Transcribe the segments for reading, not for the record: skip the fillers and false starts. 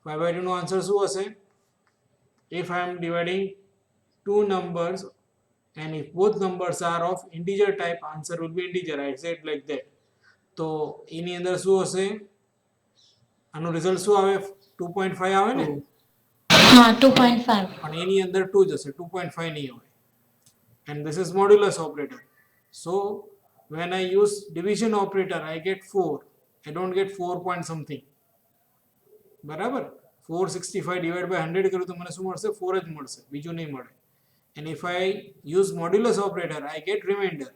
5/2 નો answer શું હશે? If I am dividing two numbers and if both numbers are of integer type, answer will be integer. I said like that. તો એની અંદર શું હશે? આનો result શું આવે? 2.5 આવે ને? હા 2.5 પણ એની અંદર 2 જ હશે, 2.5 નહીં હોય. And this is modulus operator. So when I use division operator, I get 4. I don't get 4 point something. બરાબર? 465 divided by 100 કરું તો મને શું મળશે? 4 જ મળશે, બીજું નહીં મળે. And if I use modulus operator, I get remainder.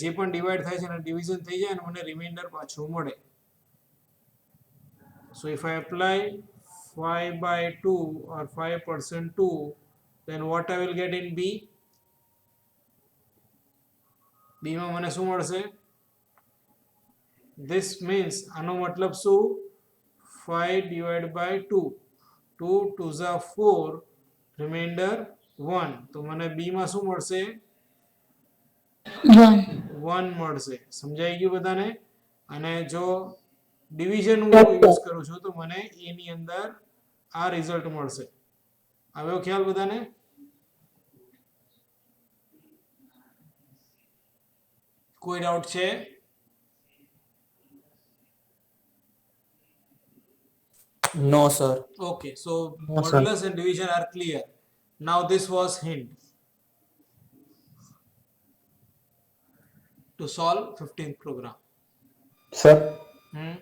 જે પણ ડિવાઈડ થાય છે અને ડિવિઝન થઈ જાય અને મને રિમાઇન્ડર પાછું મળે. So if I apply 5/2 or 5% 2, then what I will get in B? B માં મને શું મળશે? This means આનો મતલબ શું? 5 divided by 2. 2 2s are 4, remainder 1. તો મને B માં શું મળશે? 1 મળશે. સમજાઈ ગયું બધાને? અને જો ડિવિઝન હું યુઝ કરું છું તો મને એની અંદર આ રિઝલ્ટ મળશે. આવ્યો ખ્યાલ બધાને? કોઈ ડાઉટ છે? No, sir. Okay, so No, sir. modulus and division are clear. Now this was hint to solve 15th program. Sir Hmm?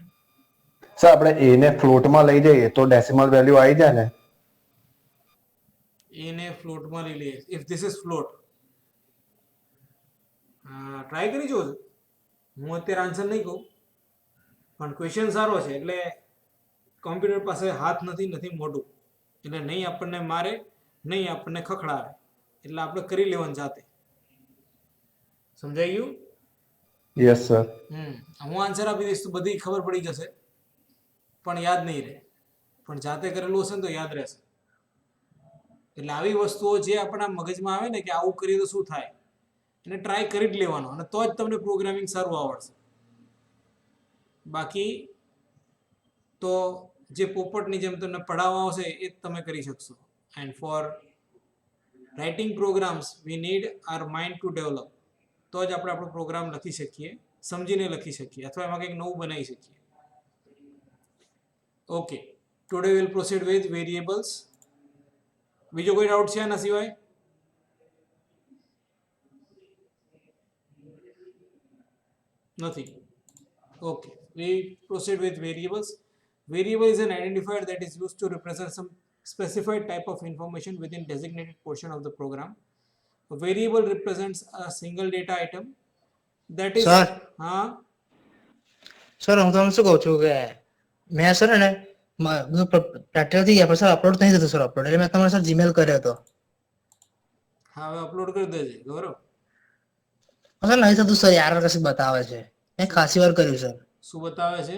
Sir આપણે એને ફ્લોટમાં લઈ જઈએ તો ડેસિમલ વેલ્યુ આવી જાય ને? એને ફ્લોટમાં લઈ લઈએ. If this is float, try કરી જોજો. હું અત્યારે આન્સર નહીં કહું, પણ ક્વેશ્ચન સારો છે. એટલે કોમ્પ્યુટર પાસે હાથ નથી મોટું, એટલે નહીં આપણને મારે, નહીં આપણને ખખડાવે, એટલે આપણે કરી લેવાનું જાતે. સમજાઈ ગયું? Yes sir. હું આન્સર આપી દઈશ તો બધી ખબર પડી જશે, પણ યાદ નહીં રહે. પણ જાતે કરેલું હશે ને તો યાદ રહેશે. એટલે આવી વસ્તુઓ જે આપણા મગજમાં આવે ને કે આવું કરીએ તો શું થાય, એને ટ્રાય કરી જ લેવાનો, અને તો જ તમને પ્રોગ્રામિંગ સારું આવડશે. બાકી તો જે પોપટની જેમ તમને પઢાવવા આવશે એ જ તમે કરી શકશો. And for writing programs we need our mind to develop. તો જ આપણે આપણો પ્રોગ્રામ લખી શકીએ, સમજીને લખી શકીએ, અથવા એમાં કંઈક નવું બનાવી શકીએ. Okay, today will proceed with variables. બીજો કોઈ ડાઉટ છે આના સિવાય? નથી. Okay, we proceed with variables. Variable is an identifier that is used to represent some specified type of information within designated portion of the program. A variable represents a single data item that is. Sir. હા sir હું તમને શું કહું છું કે મેં sir ને બધું પ્રેક્ટિકલ થઈ ગયા પણ સર અપલોડ નહીં થતું સર અપલોડ, એટલે મેં તમારે સર જીમેલ કર્યો હતો. હા, હવે અપલોડ કરી દેજે ગૌરવ. સર નહીં થતું સર, એરર કશું બતાવે છે. મેં ખાસી વાર કર્યું સર, શું બતાવે છે?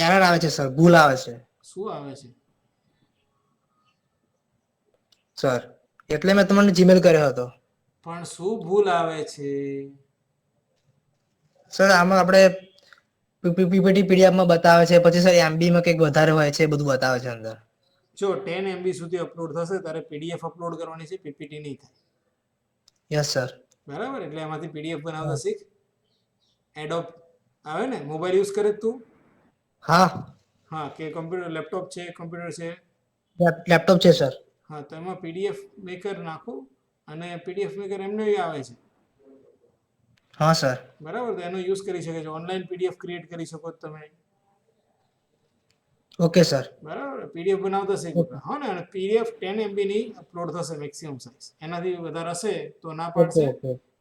એરર આવે છે સર, ભૂલ આવે છે શું આવે છે? સર, એટલે મેં તમને જીમેલ કર્યો હતો. પણ શું ભૂલ આવે છે? સર આમાં આપણે પીપીટી પીડીએફમાં બતાવે છે, પછી સર એમબીમાં કંઈક વધારે હોય છે, એ બધું બતાવે છે અંદર. જો 10 MB સુધી અપલોડ થશે ત્યારે પીડીએફ અપલોડ કરવાની છે, પીપીટી નહીં થાય. Yes sir. બરાબર, એટલે એમાંથી પીડીએફ બનાવતા શીખ. એડોબ આવે ને, મોબાઈલ યુઝ કરે તું? હા હા, કે કમ્પ્યુટર, લેપટોપ છે, કમ્પ્યુટર છે? લેપટોપ છે સર. હા, તો એમાં પીડીએફ મેકર નાખો, અને પીડીએફ મેકર એમને આવે છે. હા સર. બરાબર, તો એનો યુઝ કરી શકે છે. ઓનલાઈન પીડીએફ ક્રિએટ કરી શકો તમે. Okay sir. બરાબર, પીડીએફ બનાવતા શીખો. હા ને, અને પીડીએફ 10 MB ની અપલોડ થશે મેક્સિમમ સાઇઝ. એનાથી વધારે હશે તો ના પાડશે,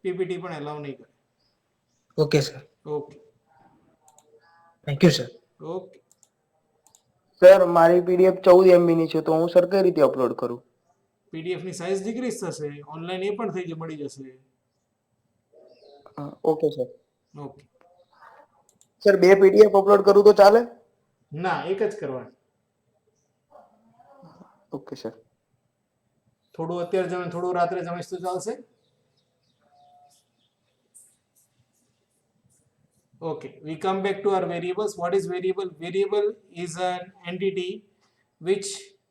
પીપીટી પણ એલાઉ નહીં કરે. Okay sir. Okay, thank you sir. Okay. Sir મારી પીડીએફ 14 MB ની છે, તો હું સર કઈ રીતે અપલોડ કરું? પીડીએફ ની સાઇઝ ડિક્રીઝ થશે, ઓનલાઈન એ પણ મળી જશે. Okay sir. Okay. Sir 2 PDF upload કરું તો ચાલે? ના, એક જ કરવાની. Okay sir. થોડું અત્યારે જમે, થોડું રાત્રે જમીશ તો ચાલશે? Okay, we come back to our variables. What is variable? Variable is an entity which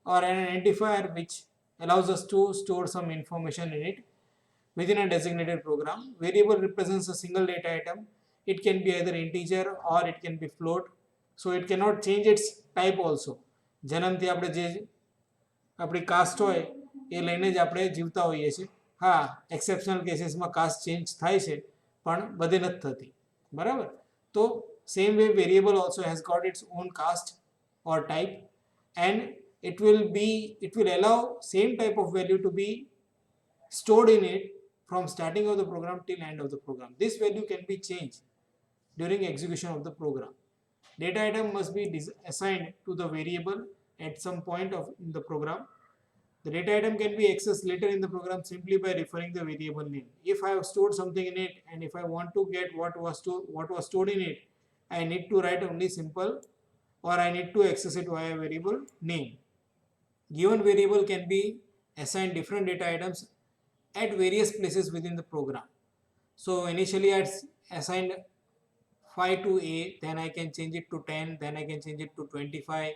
or an identifier which allows us to store some information in it within a designated program. Variable represents a single data item. It can be either integer or it can be float. So it cannot change its type also. જન્મથી આપણે જે આપણી cast હોય એ લઈને જ આપણે જીવતા હોઈએ છીએ. હા, એક્સેપ્શનલ કેસીસમાં કાસ્ટ ચેન્જ થાય છે પણ બધે નથી થતી. બરાબર? તો same way variable also has got its own cast or type, and it will allow same type of value to be stored in it from starting of the program till end of the program. This value can be changed during execution of the program. Data item must be assigned to the variable at some point of in the program. The data item can be accessed later in the program simply by referring the variable name. If I have stored something in it and if I want to get what was stored in it, I need to write only simple, or I need to access it via variable name. Given variable can be assigned different data items at various places within the program. So initially I assigned 5 to A, then I can change it to 10, then I can change it to 25,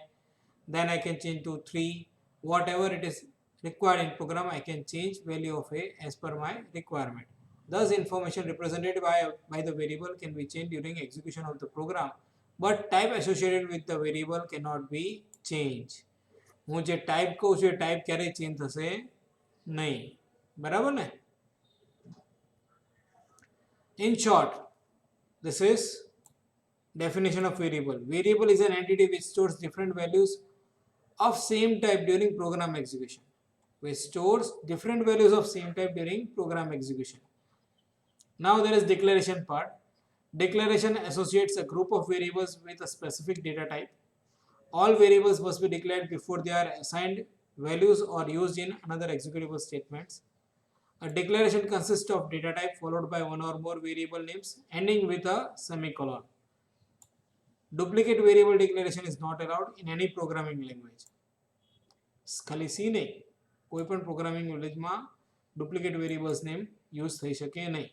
then I can change to 3. Whatever it is required in program, I can change value of A as per my requirement. Thus, information represented by the variable can be changed during execution of the program, but type associated with the variable cannot be changed. હું જે type કહું છું એ type ક્યારેય change થશે નહીં. બરાબર ને? In short, this is definition of variable. Variable is an entity which stores different values of same type during program execution. Which stores different values of same type during program execution. Now there is declaration part. Declaration associates a group of variables with a specific data type. All variables must be declared before they are assigned values or used in another executable statements. A declaration consists of data type followed by one or more variable names ending with a semicolon. Duplicate variable declaration is not allowed in any programming language. ખાલી C નહીં, કોઈ પણ programming લેંગ્વેજમાં duplicate variables name use થઈ શકે નહીં.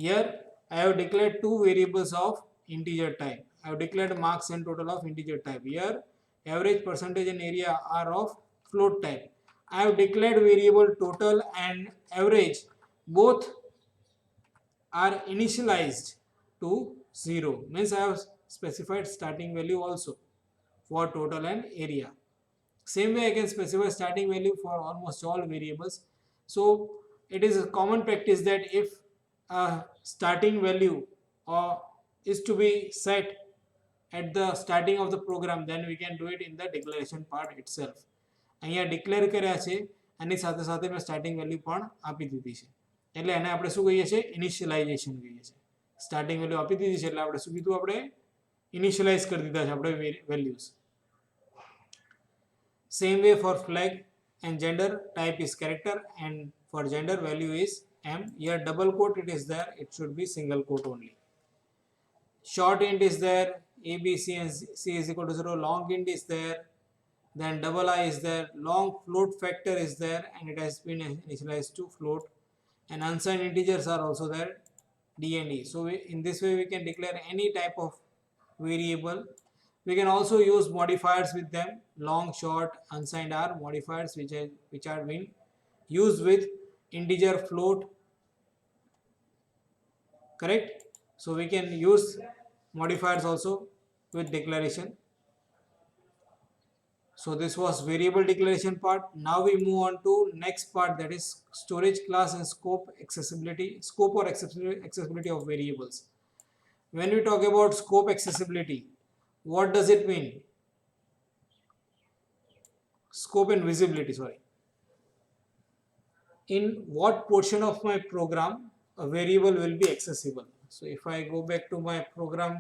Here I have declared two variables of integer type. I have declared marks and total of integer type. Here average, percentage and area are of float type. I have declared variable total and average, both are initialized to 0. Means I have specified starting value also for total and area. Same way I can specify starting value for almost all variables. So it is a common practice that if a starting value is to be set at the starting of the program, then we can do it in the declaration part itself. અહીંયા declare કર્યા છે એની સાથે સાથે મેં starting value પણ આપી દીધી છે, એટલે એને આપણે શું કહીએ છીએ? ઇનિશિયલાઇઝેશન કહીએ છીએ. સ્ટાર્ટિંગ વેલ્યુ આપી દીધી છે એટલે આપણે શું કીધું? આપણે ઇનિશિયલાઇઝ કરી દીધા છે આપણે values. Same way for flag and gender, type is character and for gender value is M. Here double quote it is there, it should be single quote only. Short int is there, A, B, C and C is equal to 0. Long int is there, then double I is there. Long float factor is there and it has been initialized to float, and unsigned integers are also there, D and E. So in this way we can declare any type of variable. We can also use modifiers with them. Long, short, unsigned are modifiers which are being used with integer, float. Correct? So we can use modifiers also with declaration. So this was variable declaration part. Now we move on to next part, that is storage class and scope or accessibility of variables. When we talk about scope accessibility, what does it mean? Scope and visibility, sorry. In what portion of my program a variable will be accessible? So if I go back to my program,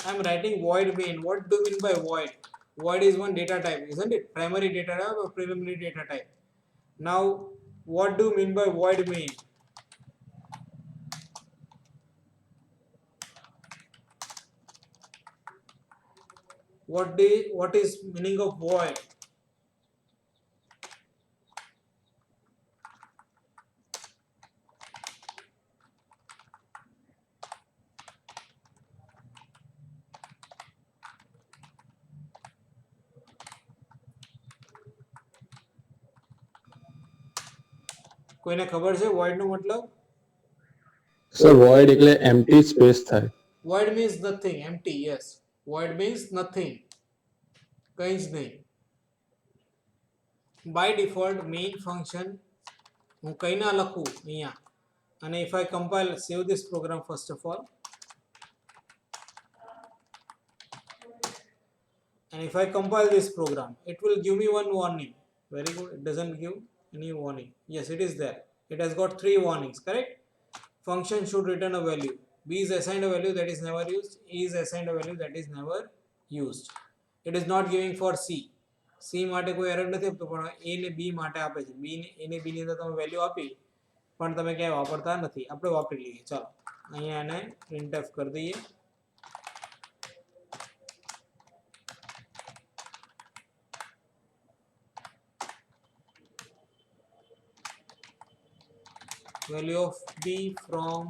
I'm writing void main. What do you mean by void? Void is one data type, isn't it? Primary data type or preliminary data type. Now, what do you mean by void main? What is meaning of void? કોઈને ખબર છે void નો મતલબ? Sir void એટલે empty space થાય. Void means nothing, empty. Yes, void means nothing, કંઈ જ નહીં. By default main function હું કંઈ ના લખું અહીંયા, અને if I compile, save this program first of all, and if I compile this program, it will give me one warning. Very good. It doesn't give any warning. Yes, it is there. It has got 3 warnings, correct? Function should return a value. B is assigned a value that is never used. E is assigned a value that is never used. It is not giving for C. C માટે કોઈ error નથી આપતો, પણ A ને B માટે આપે છે. B ને A ને B ની અંદર તમે વેલ્યુ આપી, પણ તમે ક્યાંય વાપરતા નથી. આપણે વાપરી લઈએ. ચાલો અહીંયા એને printf કરી દઈએ. Value of B from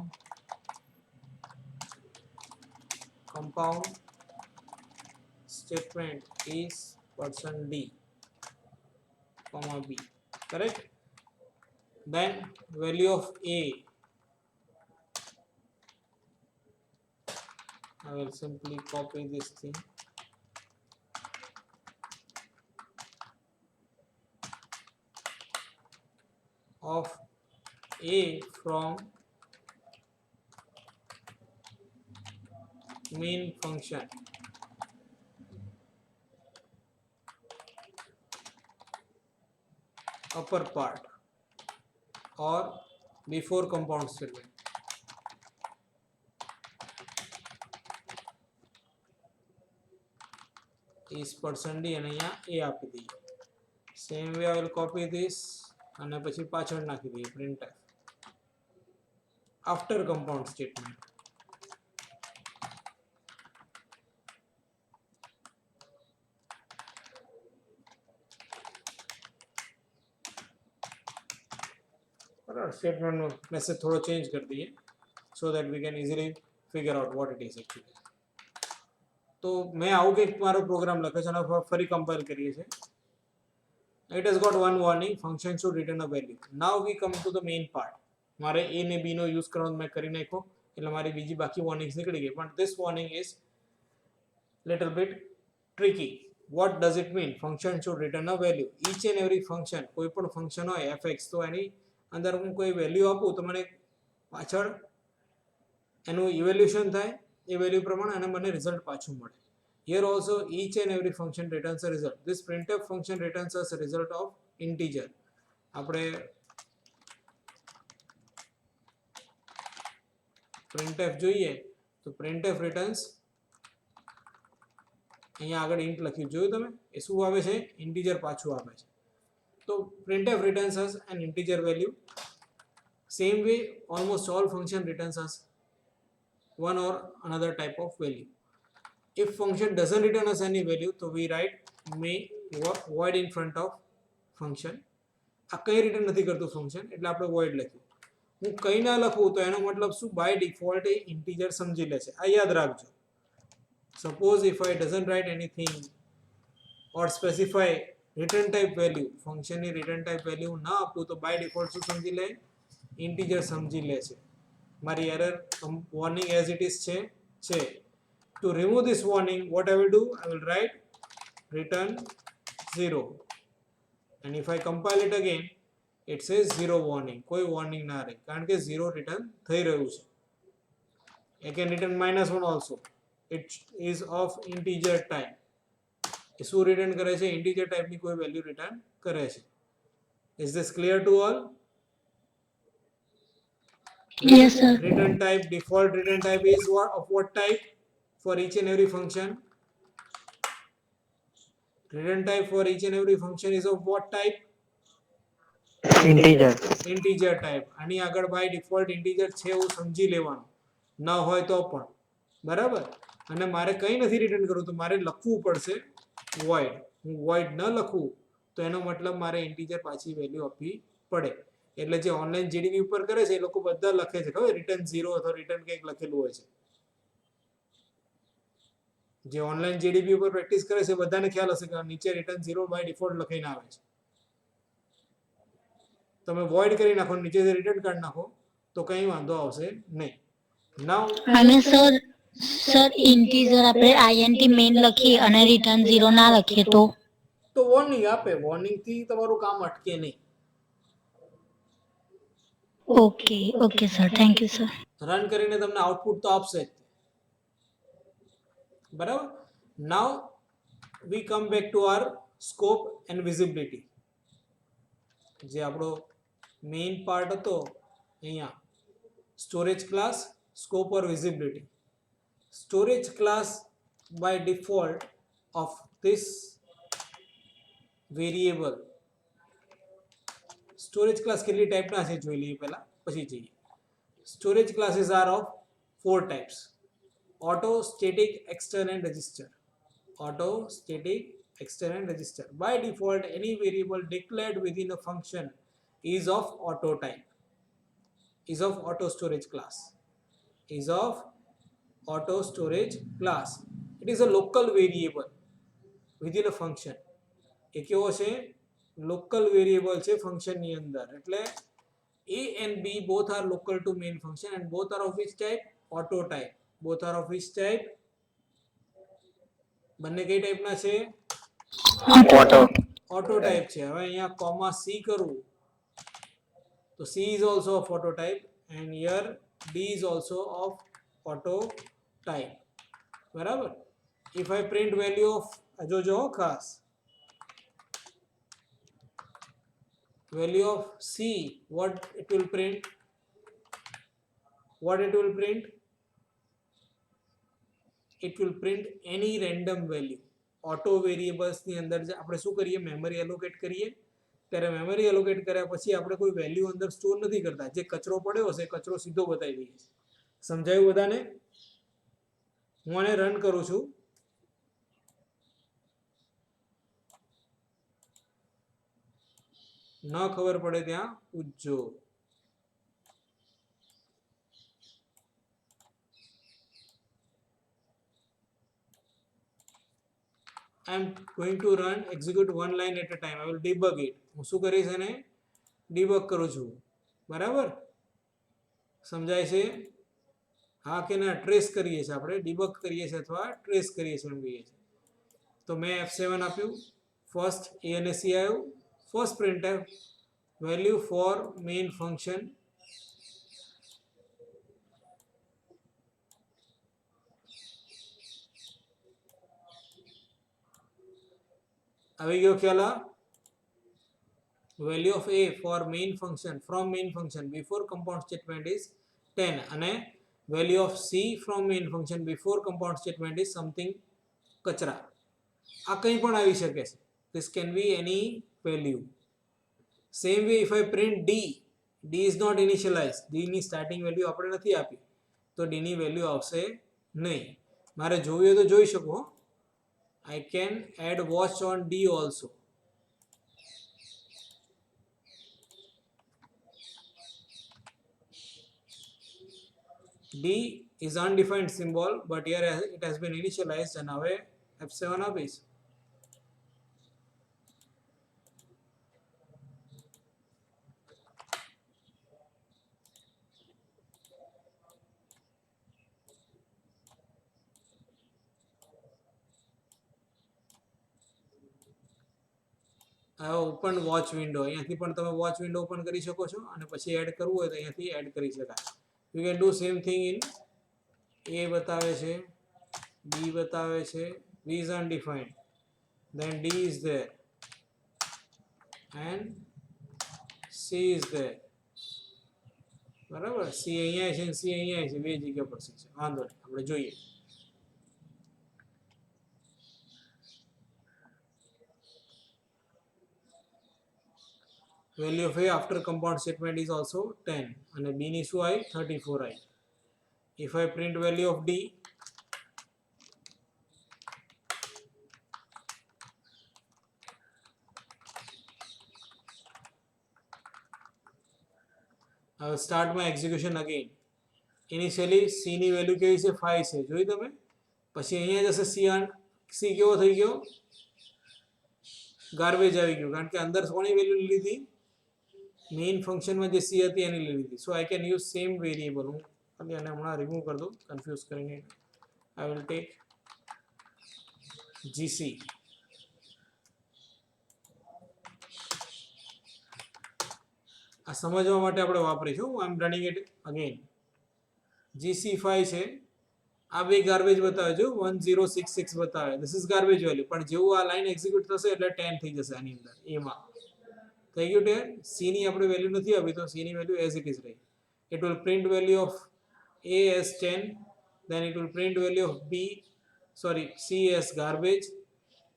compound statement is %D, comma B, correct? Then value of A, I will simply copy this thing. Of A from main function upper part or before compound statement. Is %D અને અહીંયા A આપી દઈએ. Same way I will copy this અને પછી પાછળ નાખી દઈએ printf after compound statement. बराबर, statement નો મેસેજ થોડો ચેન્જ કરી દઈએ so that we can easily figure out what it is actually. તો મેં આવું કંઈક મારો પ્રોગ્રામ લખ્યો છે અને ફરી કમ્પાઇલ કરીએ છીએ. It has got one warning, function should return a value. Now we come to the main part. મારે a ને b નો યુઝ કરવાનો મેં કરી નાખ્યો, એટલે મારી બીજી બાકી warnings નીકળી ગઈ. પણ this warning is little bit tricky. What does it mean? Function should return a value. Each and every function, કોઈ પણ function હોય fx, તો એની અંદર હું કોઈ વેલ્યુ આપું તો મને પાછળ એનું ઇવેલ્યુશન થાય, એ વેલ્યુ પ્રમાણે અને મને રિઝલ્ટ પાછું મળે. Here also each and every function returns a result. This printf function returns us a result of integer. આપણે printf જોઈએ તો printf returns, અહીંયા આગળ int લખ્યું જોયું તમે, એ શું આવે છે? ઇન્ટીજર પાછું આવે છે. તો printf returns us an integer value. Same way almost all function returns us one or another type of value. If function doesn't return us any value, so we write void in front of function. આ કઈ return નથી કરતું function, એટલે આપણે void લખ્યું. હું કઈ ના લખું તો એનો મતલબ શું? બાય ડિફોલ્ટ એ ઇન્ટીજર સમજી લે છે. આ યાદ રાખજો. Suppose if I doesn't write anything or specify return type value, function ની return type value ના આપું તો બાય ડિફોલ્ટ શું સમજી લે? ઇન્ટીજર સમજી લે છે. મારી error warning as it is છે. To remove this warning, what I will do? I will write return 0, and if I compile it again, it says 0 warning. કોઈ warning ના રહે, કારણ કે 0 return થઈ રહ્યું છે. I can return -1 also. It is of integer type. એ શું return કરે છે? Integer type ની કોઈ value return કરે છે. Is this clear to all? Yes, sir. Return type, default return type is what, of what type? for each and every function. Return type for each and every function is of what type? Integer. Integer type. આની આગળ by default integer છે એવું સમજી લેવાનું, ન હોય તો પણ, બરાબર. અને મારે કંઈ નથી રિટર્ન કરવું, તો મારે લખવું પડશે void. હું void ન લખું તો એનો મતલબ મારે ઇન્ટીજર પાછી વેલ્યુ આપવી પડે. એટલે જે ઓનલાઈન જીડીબી ઉપર કરે છે એ લોકો બધા લખે છે ખબર, રિટર્ન 0 અથવા રિટર્ન કંઈક લખેલું હોય છે. જે ઓનલાઈન જીડીબી ઉપર પ્રેક્ટિસ કરે છે બધાને ખ્યાલ હશે કે નીચે રિટર્ન 0 બાય ડિફોલ્ટ લખીને આવે છે. તમે void કરી નાખો, નીચેથી રિટર્ન કાઢી નાખો તો કંઈ વાંધો આવશે નહીં. નાઉ અને સર ઇન્ટીજર આપણે INT મેઇન લખીએ અને રિટર્ન 0 ના લખીએ તો વોર્નિંગ આપે, વોર્નિંગ થી તમારું કામ અટકે નહીં. Okay sir, thank you sir. Run કરીને તમને આઉટપુટ તો આપશે જ, બરાબર. Now we come back to our scope and visibility. જે આપણો મેઇન પાર્ટ હતો અહીંયા, storage class, scope or visibility. Storage class by default of this variable. Storage class કેટલી ટાઈપના છે જોઈ લઈએ પહેલા, પછી જઈએ. Storage classes are of 4 types: auto, static, extern and register. Auto, static, extern and register. By default, any variable declared within a function is of auto type, is of auto storage class, is of auto storage class. It is a local variable within a function. એ કેવો છે? local variable છે function ની અંદર. એટલે A and B both are local to main function and both are of which type? Auto type. Both are of which type? બંને કઈ ટાઈપના છે? Auto type છે. હવે અહીંયા કોમા C કરું તો C is also of auto type and here D is also of auto type. બરાબર. If I print value of, જો ખાસ, value of C, what it will print? What it will print? It will print any random value. Auto variables ની અંદર જે આપણે શું કરીએ, memory allocate કરીએ, ત્યારે મેમરી એલોકેટ કર્યા પછી આપણે કોઈ વેલ્યુ અંદર સ્ટોર નથી કરતા. જે કચરો પડ્યો હશે કચરો સીધો બતાવી દઈએ. સમજાયું બધાને? હું આને રન કરું છું. ન ખબર પડે ત્યાં પૂછજો. I am going to run execute one line at a time. I will debug it. હું શું કરીશ એને ડીબગ કરું છું. બરાબર, સમજાય છે? હા કે ના? ટ્રેસ કરીએ છીએ આપણે, ડીબગ કરીએ છીએ અથવા ટ્રેસ કરીએ છીએ એમ કહીએ છીએ. તો મેં F7 આપ્યું, ફર્સ્ટ A અને C આવ્યું. First printf value for main function આવી ગયો ખ્યાલ? value of A for main function from main function before compound statement is 10 અને value of C from main function before compound statement is something કચરા. આ કંઈ પણ આવી શકે છે. this can be any value. Same way if I print D, D is not initialized. D ની starting value આપણે નથી આપી તો D ની value આવશે નહીં. મારે જોવી હોય તો જોઈ શકો. I can add watch on D also. D is undefined symbol but here it has been initialized and હવે F7 આપીશ. ઓપન વોચ વિન્ડો, અહીંયાથી પણ તમે વોચ વિન્ડો ઓપન કરી શકો છો અને પછી એડ કરવું હોય તો અહીંયાથી એડ કરી શકાય. You can do same thing in A બતાવે છે, B બતાવે છે, B is undefined, then D is there and C is there. બરાબર, C અહીંયા છે અને C અહીંયા છે, બે જગ્યા પર છે. વાંધો નહીં, આપણે જોઈએ. value of a after compound statement is also 10 અને b ની શું આવી 34 આવી. if I print value of d, I will start my execution again. Initially c ની વેલ્યુ કેવી છે 5 છે, જોઈ તમે. પછી અહીંયા જશે c કેવો થઈ ગયો, ગાર્બેજ આવી ગયું, કારણ કે અંદર કોની વેલ્યુ લીધી, મેઇન ફંક્શનમાં જે c હતી એની લીધી. So I can use same variable. હું ખાલી આને હમણાં રિમૂવ કરી દઉં કન્ફ્યુઝ કરીને. I will take gc. આ સમજવા માટે આપણે વાપરીશું. I am running it again. gc5 છે, આ બે ગાર્બેજ બતાવે છે, 1066 બતાવે, ધીસ ઇઝ ગાર્બેજ વેલ્યુ. પણ જેવું આ લાઈન એક્ઝિક્યુટ થશે એટલે 10 થઈ જશે આની અંદર, એમાં થઈ ગયું 10. c ની આપણે વેલ્યુ નથી આપી તો c ની વેલ્યુ એઝ ઇટ ઇઝ રહી. it will print value of a as 10, then it will print value of c as garbage,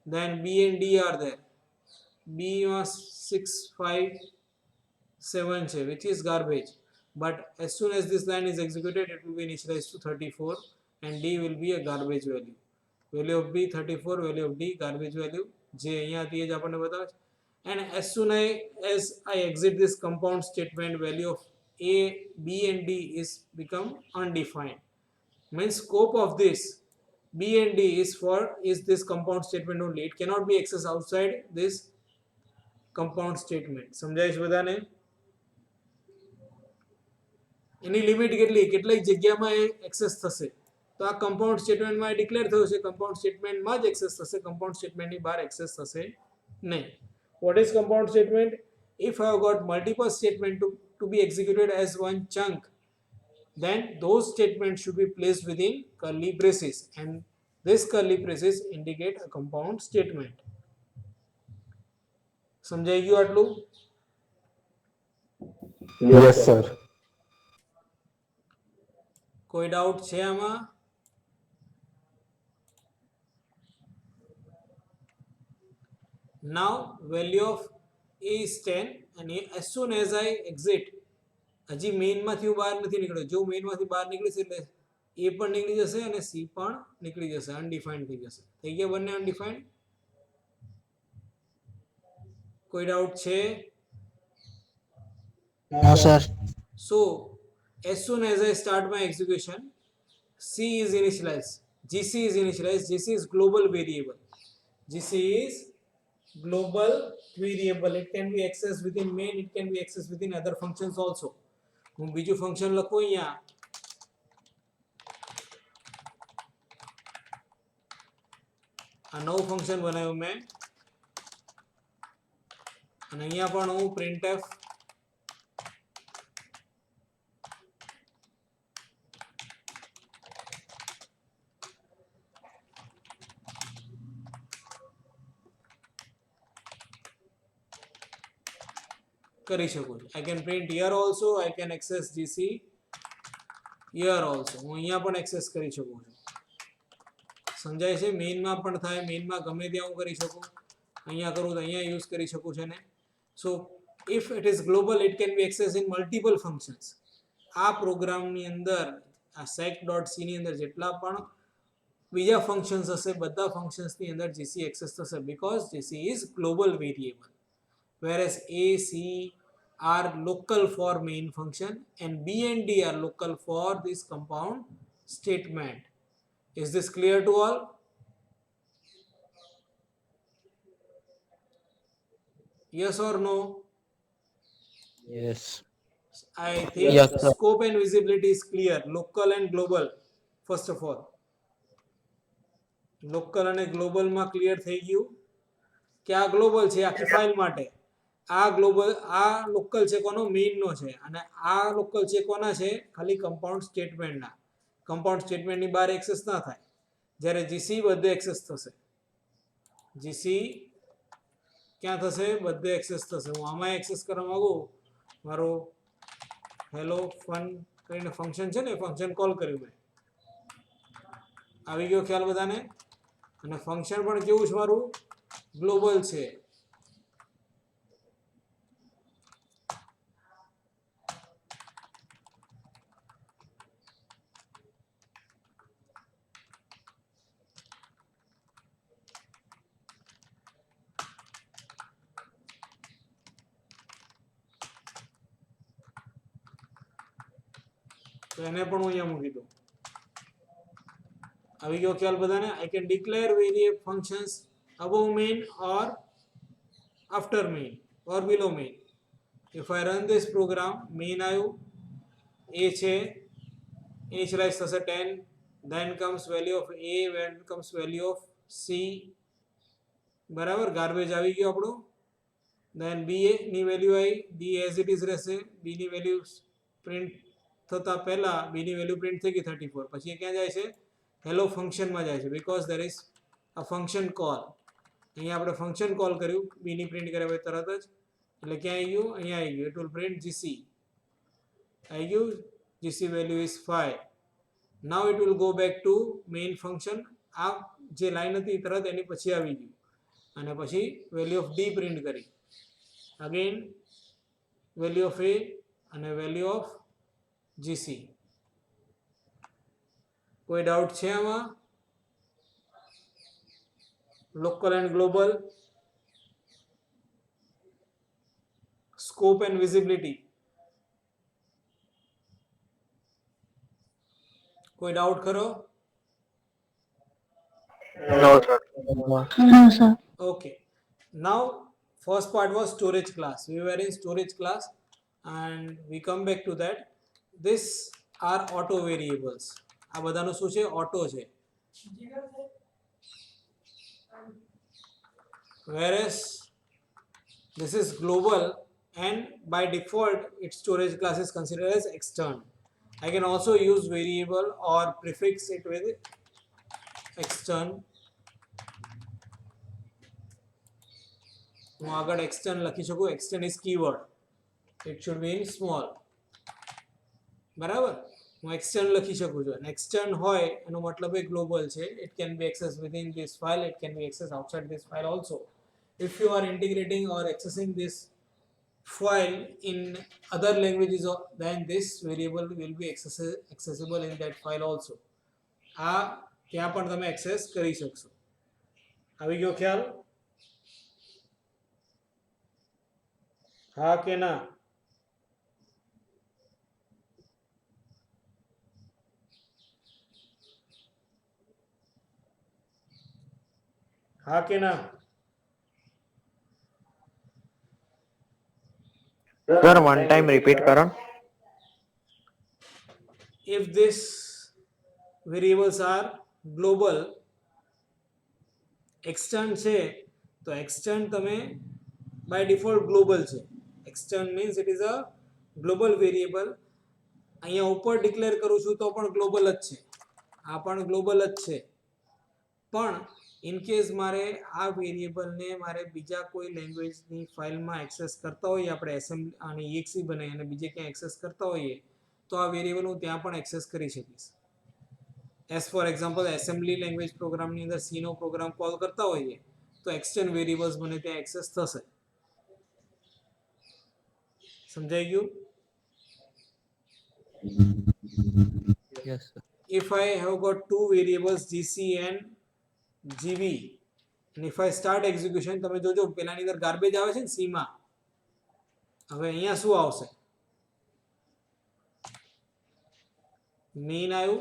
then b and d are there. b માં 657 છે, which is garbage, but as soon as this line is executed it will be initialized to 34 and d will be a garbage value. Value of b 34, value of d garbage value, જે અહીંયા હતી એ જ આપણને બતાવે છે. And as soon as I exit this compound statement, value of a, b and d is become undefined. Means scope of this b and d is this compound statement only. It cannot be accessed outside this compound statement. સમજાય છે બધાને? એની limit કેટલી જગ્યામાં એ access થશે, તો આ compound સ્ટેટમેન્ટમાં એ declare થયું છે, કમ્પાઉન્ડ સ્ટેટમેન્ટમાં જ એક્સેસ થશે, કમ્પાઉન્ડ સ્ટેટમેન્ટની બહાર એક્સેસ થશે નહીં. What is compound statement? If I have got multiple statement to be executed as one chunk, then those statements should be placed within curly braces, and this curly braces indicate a compound statement. સમજાઈ ગયું આટલું? Yes sir. કોઈ doubt છે આમાં? Now value of a is 10 and as soon as I exit, હજી મેઇનમાંથી હું બહાર નથી નીકળ્યો, જો મેઇનમાંથી બહાર નીકળીશ એટલે a પણ નીકળી જશે અને c પણ નીકળી જશે, અનડિફાઇન્ડ થઈ જશે. થઈ ગયા બંને અનડિફાઇન્ડ? કોઈ ડાઉટ છે? હા sir. So as soon as I start my execution, c is initialized, gc is initialized. gc is global variable. gc is global variable. It can be accessed within main, it can be accessed within other functions also. હું બીજું function લખું અહીંયા, આ નવું function બનાવ્યું મેં, અને અહીંયા પણ હું printf કરી શકું છું. I can print here also, I can access gc here also. હું અહીંયા પણ એક્સેસ કરી શકું છું. સમજાય છે? મેઇનમાં પણ થાય, મેઇનમાં ગમે ત્યાં હું કરી શકું, અહીંયા કરું તો અહીંયા યુઝ કરી શકું છે ને. સો if it is global, it can be accessed in multiple functions. આ પ્રોગ્રામની અંદર આ sec.c ની અંદર જેટલા પણ બીજા ફંક્શન્સ હશે બધા ફંક્શન્સની અંદર gc એક્સેસ થશે, because gc is global variable, whereas a, c are local for main function and b and d are local for this compound statement. Is this clear to all? Yes or no? Yes. I think Yes, sir. scope and visibility is clear. Local and global, first of all. Local અને global માં clear થઈ ગયું કે આ global છે આખી file માટે, આ global, આ local છે કોનો, main નો છે, અને આ local છે કોના છે, ખાલી compound statement ના. compound statement ની બહાર એક્સેસ ના થાય, જ્યારે gc બધે એક્સેસ થશે. gc ક્યાં થશે? બધે એક્સેસ થશે. હું આમાં એક્સેસ કરવા માંગુ, મારો હેલો ફન કરીને ફંક્શન છે ને, ફંક્શન કોલ કર્યું મેં, આવી ગયો ખ્યાલ બધાને? અને ફંક્શન પણ કેવું છે મારું? ગ્લોબલ છે. તો એને પણ હું અહીંયા મૂકી દઉં. આવી ગયો ખ્યાલ બધાને? I can declare variable functions above main or after main or below main. If I run this program, main આવ્યું, a છે, initialize થશે 10, then comes value of a, when comes value of c, બરાબર? Garbage આવી ગયો આપણું. then b ની value આવી, b as it is રહેશે, b ની વેલ્યુ પ્રિન્ટ થતા પહેલા b ની વેલ્યુ પ્રિન્ટ થઈ ગઈ 34. પછી એ ક્યાં જાય છે? હેલો ફંક્શનમાં જાય છે, because there is a function call. અહીંયા આપણે ફંક્શન કોલ કર્યું, b ની પ્રિન્ટ કર્યા પછી તરત જ, એટલે ક્યાં આવી ગયું? અહીંયા આવી ગયું. it will print gc, આવી ગયું, gc value is 5. now it will go back to main function. આ જે લાઈન હતી તરત એની પછી આવી ગયું, અને પછી વેલ્યુ ઓફ d પ્રિન્ટ કરી, અગેન વેલ્યુ ઓફ a અને વેલ્યુ ઓફ gc. કોઈ ડાઉટ છે આમાં? Local and global, scope and visibility, કોઈ ડાઉટ ખરો? નો sir. No, sir. Okay, now first part was storage class. We were in storage class and we come back to that. This are auto variables. આ બધાનું શું છે? Auto છે. whereas this is global and by default its storage class is considered as extern. I can also use variable or prefix it with extern. હું આગળ extern લખી શકું. extern is keyword, it should be in small, બરાબર? હું extern લખી શકું છું. extern હોય એનો મતલબ એ global છે. it can be accessed within this file, it can be accessed outside this file also. if you are integrating or accessing this file in other languages then this variable will be accessible in that file also. આ ત્યાં પણ તમે access કરી શકશો. આવી ગયો ખ્યાલ? હા કે ના? હા કે ના? સર વન ટાઈમ રિપીટ કરો. if these variables are global, extern છે તો extern તમે by default global છે. extern means it is a global variable. અહીંયા ઉપર ડિક્લેર કરું છું તો પણ ગ્લોબલ જ છે, આ પણ ગ્લોબલ જ છે. પણ ઇન કેસ મારે આ વેરિયેબલને મારે બીજા કોઈ લેંગ્વેજની ફાઇલમાં એક્સેસ કરતા હોઈએ, આપણે એસેમ્બલી અને exe બનાવી અને બીજે ક્યાં એક્સેસ કરતા હોઈએ તો આ વેરિયેબલ હું ત્યાં પણ એક્સેસ કરી શકીશ. As for example assembly language પ્રોગ્રામની અંદર સી નો પ્રોગ્રામ કોલ કરતા હોઈએ તો એક્સટર્ન વેરિયેબલ્સ મને ત્યાં એક્સેસ થશે. સમજાઈ ગયું? Yes sir. if I have got two variables gc and gv and if I start execution, તમે જોજો પેલાની અંદર ગાર્બેજ આવે છે ને સી માં, હવે અહીંયા શું આવશે? main આવ્યું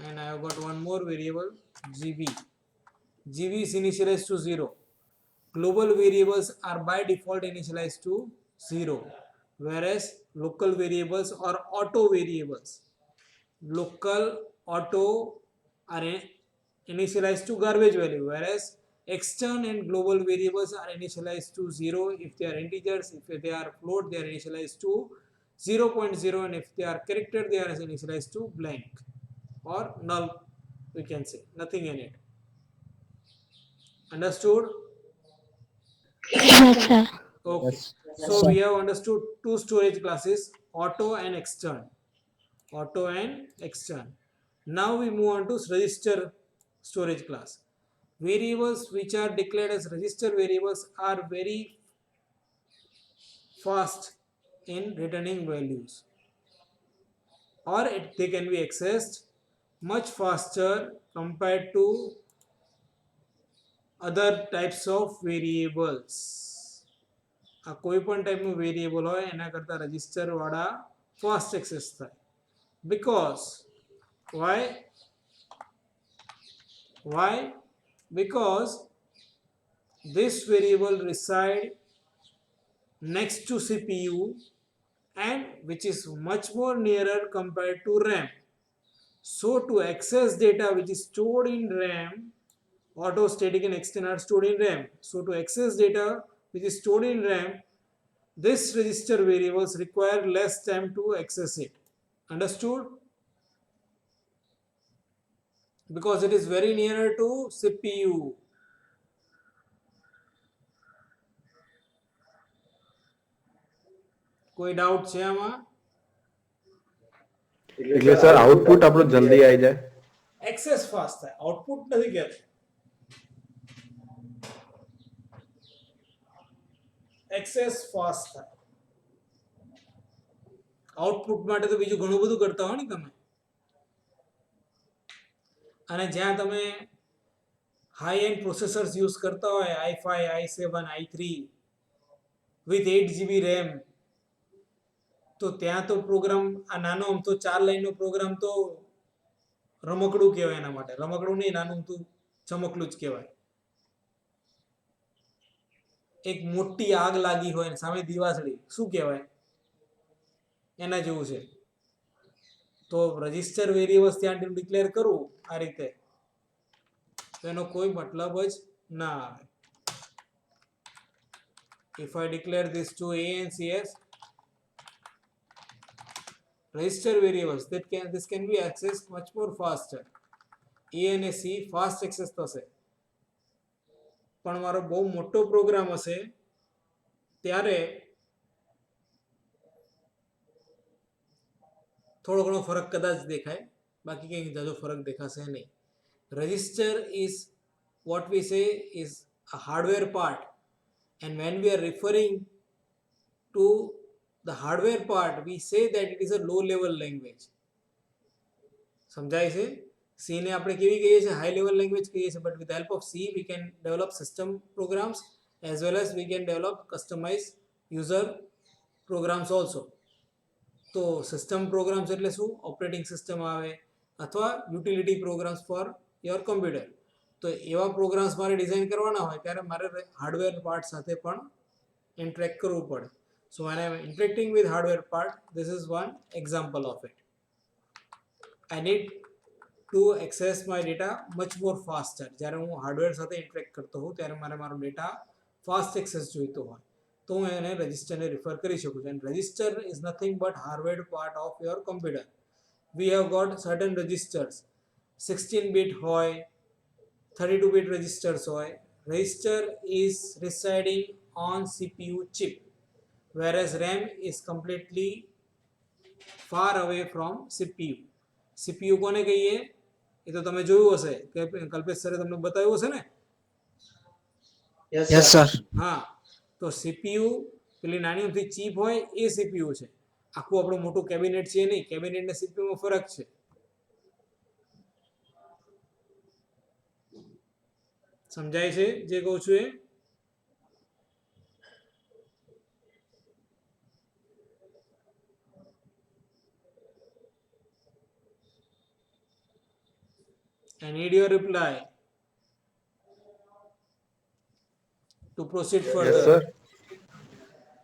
and I have got one more variable gv. gv is initialized to 0. global variables are by default initialized to 0, whereas local variables are auto variables. local auto are initialized to garbage value, whereas extern and global variables are initialized to 0 if they are integers. If they are float, they are initialized to 0.0, and if they are character, they are initialized to blank or null, we can say nothing in it. Understood? Yes, sir. Okay, so we have understood two storage classes, auto and extern. Auto and extern. Now we move on to register storage class. Variables which are declared as register variables are very fast in returning values, or they can be accessed much faster compared to other types of variables. આ કોઈ પણ ટાઈપનું variable હોય એના કરતાં register વાળા fast access થાય. Because why? Because this variable reside next to CPU and which is much more nearer compared to RAM. So to access data which is stored in RAM, auto, static and external are stored in RAM. So to access data which is stored in RAM, this register variables require less time to access it. Understood? Because it is very nearer to CPU. કોઈ doubt છે આમાં? એટલે sir output આપણું જલ્દી આવી જાય. Access fast થાય, output નથી કહેતો. એક્સેસ ફાસ્ટ થાય. આઉટપુટ માટે તો બીજું ઘણું બધું કરતા હો ને તમે. અને જ્યાં તમે હાઈ એન્ડ પ્રોસેસર્સ યુઝ કરતા હોય i5, i7, i3 with 8 GB RAM, તો ત્યાં તો પ્રોગ્રામ આ નાનો અમથો 4 લાઈનનો પ્રોગ્રામ તો રમકડું કહેવાય એના માટે. રમકડું નહીં, નાનું અમથું ચમકલું જ કહેવાય. એક મોટી આગ લાગી હોય સામે દીવાસળી, શું કહેવાય? એના જેવું છે. તો રજિસ્ટર વેરિયેબલ્સ ત્યાં ડિક્લેર કરવું આ રીતે, તો એનો કોઈ મતલબ જ ના આવે. If I declare this to A and CS register variables, this can be accessed much more faster. A અને C fast access થશે. પણ મારો બહુ મોટો પ્રોગ્રામ હશે ત્યારે થોડો ઘણો ફરક કદાચ દેખાય, બાકી કંઈ જાજો ફરક દેખાશે નહીં. Register is what we say is a hardware part, and when we are referring to the hardware part, we say that it is a low level language. સમજાય છે? C ને આપણે કેવી કહીએ છીએ? હાઈ લેવલ લેંગ્વેજ કહીએ છીએ. But with help of C we can develop system programs as well as we can develop customized user programs also. તો સિસ્ટમ પ્રોગ્રામ્સ એટલે શું? ઓપરેટિંગ સિસ્ટમ આવે અથવા utility programs for your computer. તો એવા programs મારે ડિઝાઇન કરવાના હોય ત્યારે મારે હાર્ડવેર પાર્ટ સાથે પણ ઇન્ટરેક્ટ કરવું પડે. સો when I am interacting with hardware part, this is one example of it. I need to access my data much more faster. જ્યારે હું હાર્ડવેર સાથે ઇન્ટરેક્ટ કરતો હોઉં ત્યારે મારે મારો ડેટા ફાસ્ટ એક્સેસ જોઈતો હોય તો હું એને રજિસ્ટરને રિફર કરી શકું છું. And register is nothing but hardware part of your computer. We have got certain registers, 16-bit હોય, 32-bit રજિસ્ટર્સ હોય. Register is residing on CPU chip, whereas RAM is completely far away from CPU. CPU કોને કહીએ? એ તો તમે જોયું હશે કે કલ્પેશ સરે તમને બતાવ્યું હશે ને? Yes sir. હા, તો CPU પેલી નાની અમથી ચીપ હોય એ CPU છે. આખું આપણું મોટું કેબિનેટ છે નહીં. કેબિનેટ ને CPU માં ફરક છે. સમજાય છે જે કહું છું એ? I need your reply to proceed further. Yes, sir.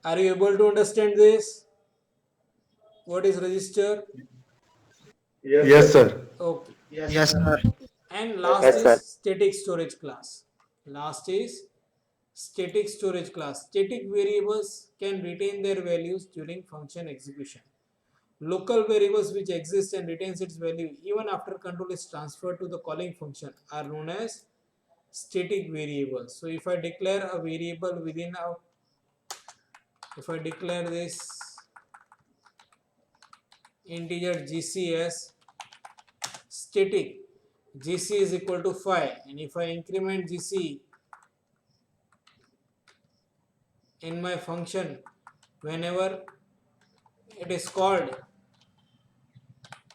Are you able to understand this? What is register? Yes, sir. Okay. Yes sir. And last is static storage class. Last is static storage class. Static variables can retain their values during function execution. Local variables which exist and retains its value even after control is transferred to the calling function are known as static variables. So if I declare a variable within a, if I declare this integer gc as static, gc is equal to 5, and if I increment gc in my function whenever it is called,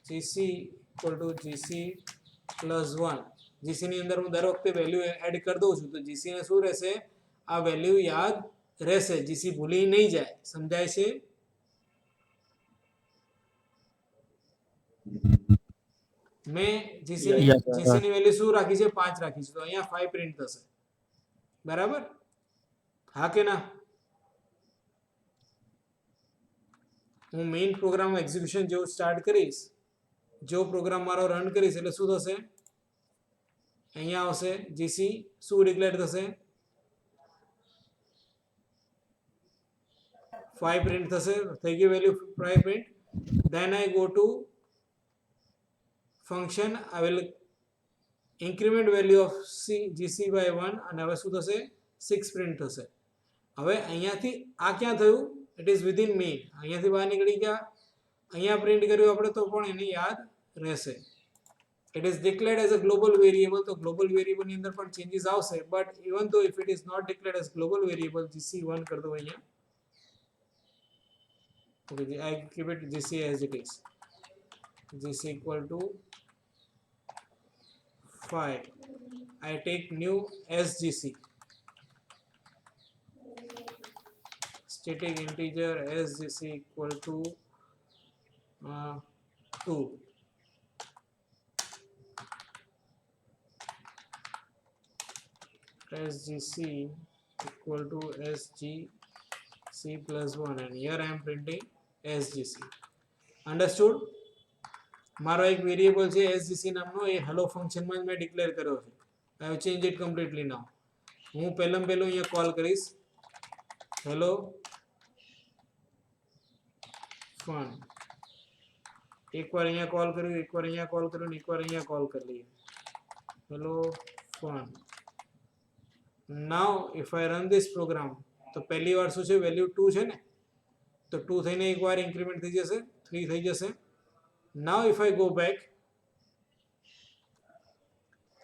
gc equal to gc plus 1, gc ની અંદર હું દર વખતે value add કરી દઉં છું તો gc ને શું રહેશે? આ વેલ્યુ યાદ રહેશે, gc ભૂલી નહીં જાય. સમજાય છે? મેં GC Yes, sir. ની વેલ્યુ શું રાખી છે 5 રાખી છે તો અહીંયા 5 પ્રિન્ટ થશે બરાબર હા કે ના હું મેઇન પ્રોગ્રામ એક્ઝિક્યુશન જેવું સ્ટાર્ટ કરીશ જો પ્રોગ્રામ મારો રન કરીશ એટલે શું થશે અહીંયા આવશે GC શું ડિક્લેર થશે 5 પ્રિન્ટ થશે થઈ ગઈ value 5 print then I go to function I will increment value of GC by 1 અને હવે શું થશે 6 પ્રિન્ટ થશે હવે અહીંયાથી આ ક્યાં થયું ઇટ ઇઝ વિધિન મેઇન અહીંયાથી બહાર નીકળી ગયા અહીંયા પ્રિન્ટ કર્યું આપણે તો પણ એને યાદ રહેશે it is declared as a global variable તો global variable ની અંદર પણ ચેન્જીસ આવશે but even though if it is not declared as global variable GC1 કર દો અહીંયા okay I keep it GC as it is GC equal to 5 I take new SGC static integer SGC equal to 2 SGC equal to SGC plus 1 and here I am printing SGC understood મારો એક variable છે SGC નામનો એ hello ફંક્શનમાં જ મેં declare કર્યો છે I have changed it completely now હું પહેલું અહીંયા કોલ કરીશ હેલો ફન એકવાર અહીંયા કોલ કર્યું એકવાર અહીંયા કોલ કર્યું ને એકવાર અહીંયા કોલ કરી લઈએ hello fun now if I run this program તો પહેલી વાર શું છે વેલ્યુ 2 છે ને તો 2 થઈને એકવાર ઇન્ક્રીમેન્ટ થઈ જશે 3 થઈ જશે now if I go back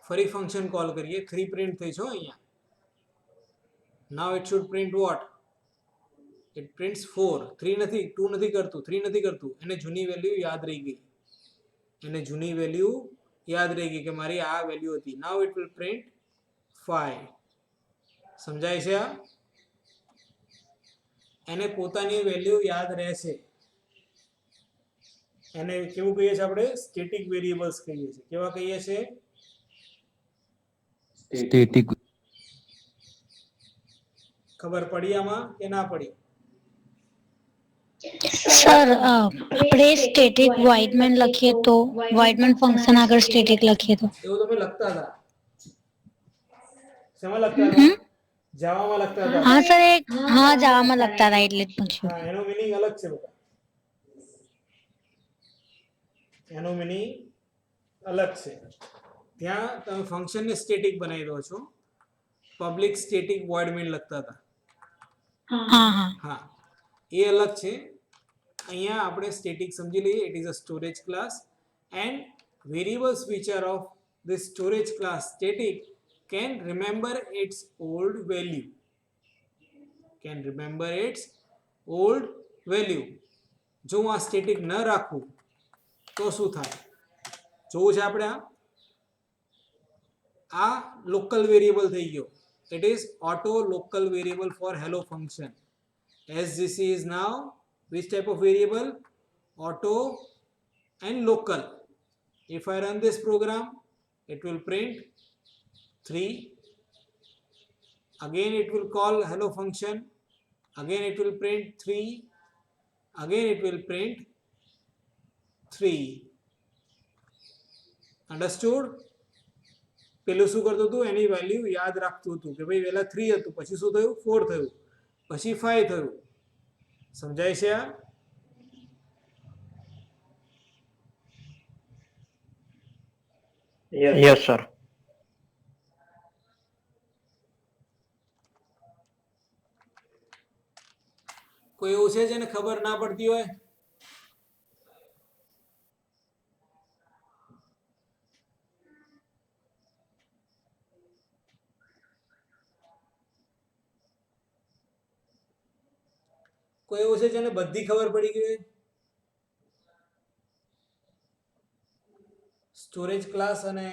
ફરી ફંક્શન કોલ કરીએ 3 પ્રિન્ટ થઈ છે અહીંયા now it should print what it prints 4 3 નથી 2 નથી કરતું 3 નથી કરતું એને જૂની વેલ્યુ યાદ રહી ગઈ એને જૂની વેલ્યુ યાદ રહી ગઈ કે મારી આ વેલ્યુ હતી now it will print 5 સમજાય છે આ એને પોતાની વેલ્યુ યાદ રહેશે એને કેવું કહીએ છીએ આપણે સ્ટેટિક વેરિયેબલ્સ કહીએ છીએ કેવા કહીએ છીએ Static. ખબર પડી આમાં કે ના પડી સર આપણે સ્ટેટિક voidmain લખીએ તો voidmain ફંક્શન આગળ સ્ટેટિક લખીએ તો એવું તમે લખતા હતા શેમાં લખતા હતા જાવામાં લખતા હતા હા સર એક હા જાવામાં લખતા હતા એટલે જ પૂછ્યું હા એનો મીનિંગ અલગ છે બેટા એનો મીનિંગ અલગ છે ત્યાં તમે ફંક્શનને સ્ટેટિક બનાવી દો છો પબ્લિક સ્ટેટિક void main લખતા હતા હા હા હા એ અલગ છે અહીંયા આપણે સ્ટેટિક સમજી લઈએ it is a storage class and variables which are of this storage class static can remember its old value જો હું આ સ્ટેટિક ન રાખું તો શું થાય જોવું છે આપણે આ લોકલ વેરિયેબલ થઈ ગયો it is auto local variable for hello function SGC is now which type of variable auto and local if I run this program it will print 3 again it will call hello function again it will print 3 again it will print 3 understood પેલું શું કરતું હતું એની value યાદ રાખતું હતું કે ભાઈ પહેલા 3 હતું પછી શું થયું 4 થયું પછી 5 થયું સમજાય છે આ યસ સર કોઈ એવું છે જેને ખબર ના પડતી હોય કોઈ એવું છે જેને બધી ખબર પડી ગઈ સ્ટોરેજ ક્લાસ અને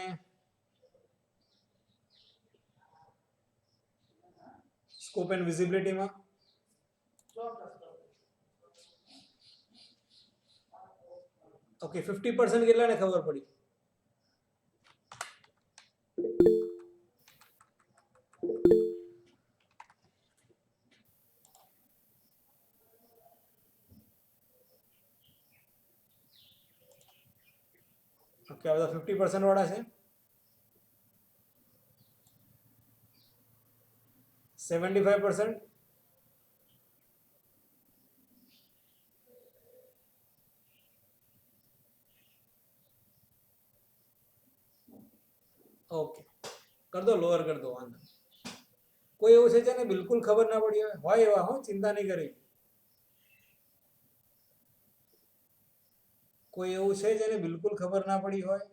સ્કોપ એન્ડ વિઝિબિલિટીમાં ઓકે 50% કેટલાને ખબર પડી? ઓકે, આ બધા 50% વાળા છે. 75%. ઓકે, કર દો, લોઅર કર દો, વાંધો નહીં. કોઈ એવું છે જેને બિલકુલ ખબર ના પડી હોય એવા, હો, ચિંતા નહીં કરી. કોઈ એવું છે જેને બિલકુલ ખબર ના પડી હોય?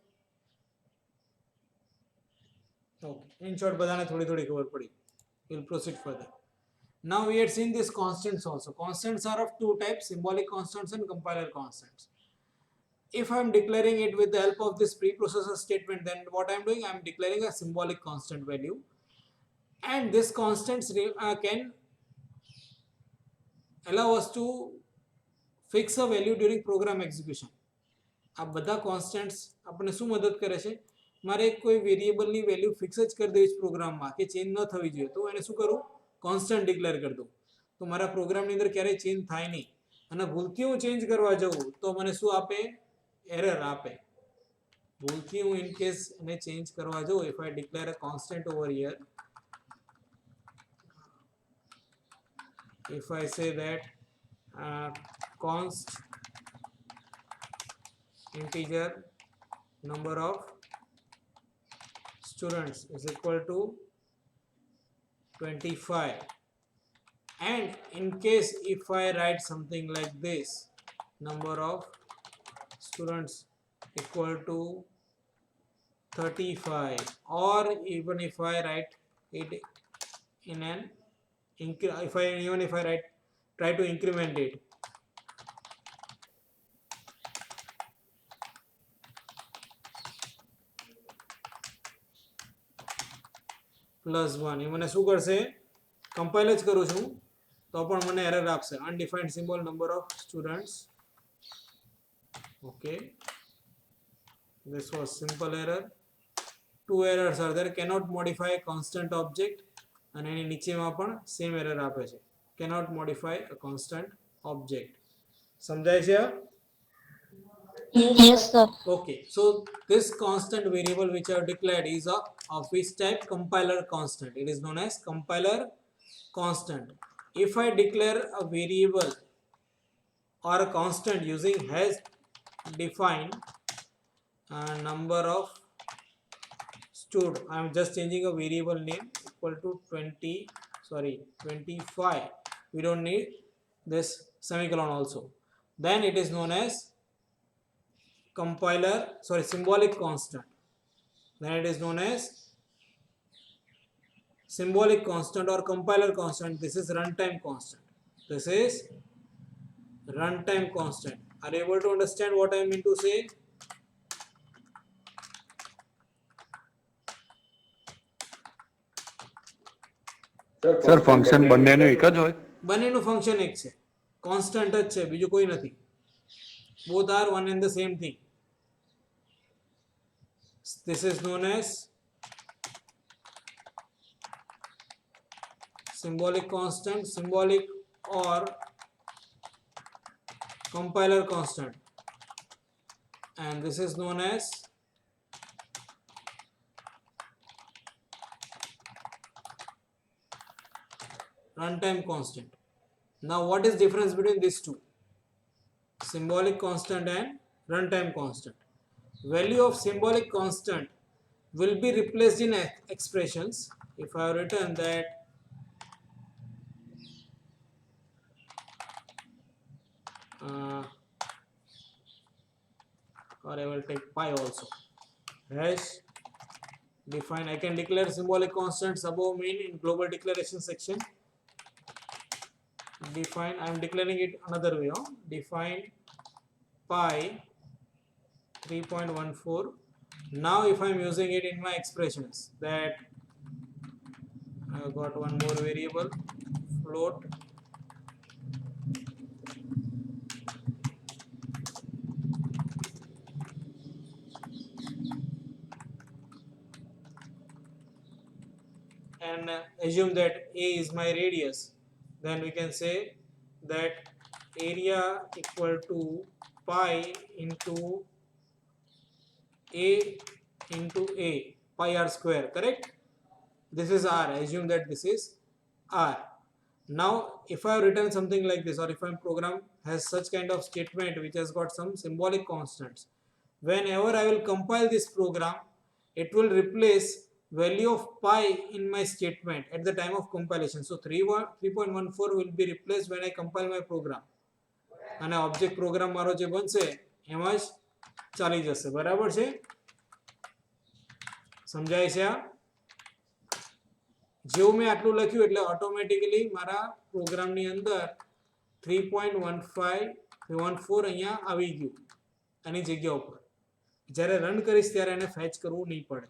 ઓકે, ઇન શોર્ટ બધાને થોડી થોડી ખબર પડી. We'll proceed further. Now we had seen these constants also. Constants are of two types, symbolic constants and compiler constants. If I am declaring it with the help of this preprocessor statement, then what I am doing, I am declaring a symbolic constant value, and this constants can allow us to fix a value during program execution. આ બધા constants આપણને શું મદદ કરે છે? મારે કોઈ વેરિયેબલની વેલ્યુ ફિક્સ જ કરી દેવી છે પ્રોગ્રામમાં, કે ચેન્જ ન થવી જોઈએ, તો એને શું કરું? કોન્સ્ટન્ટ ડિક્લેર કરી દઉં, તો મારા પ્રોગ્રામની અંદર ક્યારેય ચેન્જ થાય નહીં. અને ભૂલથી હું ચેન્જ કરવા જાઉં તો મને શું આપે? એરર આપે. ભૂલથી હું ઇન કેસ એને ચેન્જ કરવા જાઉં, if I declare a constant over here, if I say that const integer number of students is equal to 25, and in case if I write something like this, number of students equal to 35, or even if I write it in an if I try to increment it, +1, એ મને શું કરશે? Compile જ કરું છું તો પણ મને error આપશે. Undefined symbol number of students. Okay, this was simple error. Two errors are there. Cannot modify a constant object, અને એની નીચેમાં પણ સેમ એરર આપે છે, cannot modify a constant object. સમજાય છે? Yes, sir. Okay, so this constant variable which I have declared is of which type? Compiler constant. It is known as compiler constant. If I declare a variable or a constant using has defined number of stud, I am just changing a variable name equal to 25. We don't need this semicolon also. Then it is known as symbolic constant. Then it is known as symbolic constant or compiler constant. This is runtime constant. This is runtime constant. Are you able to understand what I mean to say? Sir function બંનેનું એક જ હોય? બંનેનું function એક છે, constant જ છે, બીજું કોઈ નથી. both are one and the same thing. This is known as symbolic constant, symbolic or compiler constant, and this is known as runtime constant. Now what is difference between these two? Symbolic constant and runtime constant. Value of symbolic constant will be replaced in expressions. If I have written that or I will take pi also, hash define, I can declare symbolic constants above main in global declaration section. Define, I am declaring it another way, define pi 3.14. Now if I am using it in my expressions, that I have got one more variable, float, and assume that A is my radius, then we can say that area equal to pi into A into A, pi r square, correct? This is R, assume that this is R. Now if I have written something like this, or if my program has such kind of statement which has got some symbolic constants, whenever I will compile this program, it will replace value of pi in my statement at the time of compilation. So 3.14 will be replaced when I compile my program, અને object programme મારો જે બનશે એમાં જ ચાલી જશે. બરાબર છે? સમજાય છે? આ જેવું મેં આટલું લખ્યું એટલે ઓટોમેટિકલી મારા પ્રોગ્રામની અંદર 3.1514 અહીંયા આવી ગયું આની જગ્યા ઉપર. જ્યારે રન કરીશ ત્યારે એને ફેચ કરવું નહીં પડે.